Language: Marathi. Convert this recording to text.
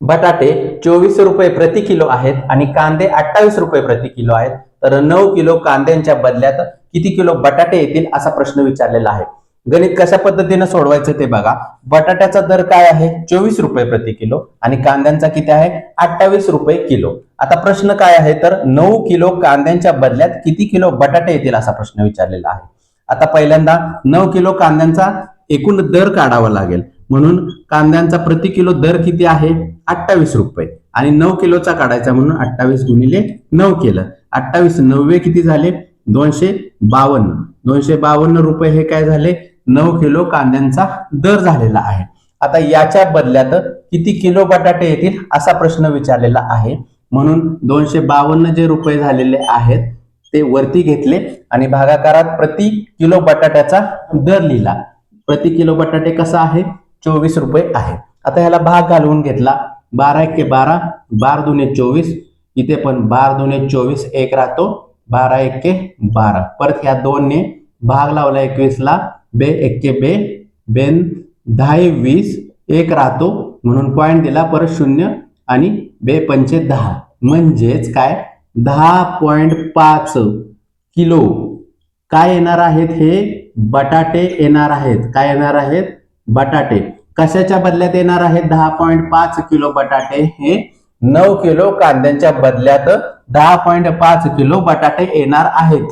बटाटे 24 रुपये प्रति किलो आहेत आणि कांदे 28 रुपये प्रति किलो आहेत. तर 9 किलो कांद्यांच्या बदल्यात किती किलो बटाटे येतील असा प्रश्न विचारलेला आहे. गणित कशा पद्धतीने सोडवायचं ते बघा. बटाट्याचा दर काय आहे 24 रुपये प्रति किलो आणि कांद्यांचा किती आहे 28 रुपये किलो. आता प्रश्न काय आहे तर 9 किलो कांद्यांच्या बदल्यात किती किलो बटाटे येतील असा प्रश्न विचारलेला आहे. आता पहिल्यांदा 9 किलो कांद्यांचा एकूण दर काढावा लागेल. म्हणून कांद्यांचा प्रति किलो दर किती आहे 28 रुपये आणि 9 किलोचा काढायचा म्हणून 28 गुणिले 9 केलं. 28 9 किती झाले 252. 252 रुपये हे काय झाले 9 किलो कांद्यांचा दर झालेला आहे. आता याच्या बदल्यात किती किलो बटाटे येतील असा प्रश्न विचारलेला आहे. म्हणून 252 जे रुपये झालेले आहेत ते वरती घेतले आणि भागाकारात प्रति किलो बटाट्याचा दर लिहिला. प्रति किलो बटाटे कसा आहे 24 रुपये आहे. आता ह्याला भाग घालवून घेतला. 12 1 12, 12 2 24, इथे पण 12 2 24 एक राहतो. 12 1 12, परत ह्या 2 ने भाग लावला 21 ला. बे 1 बे, बेन 10 20 एक राहतो म्हणून पॉइंट दिला. परत 0 आणि बे 5 10 म्हणजेच काय 10.5 किलो काय येणार आहेत हे बटाटे येणार आहेत. काय येणार आहेत बटाटे. कशाच्या बदल्यात येणार आहेत 10.5 किलो बटाटे हे 9 किलो कांद्यांच्या बदल्यात 10.5 किलो बटाटे येणार आहेत.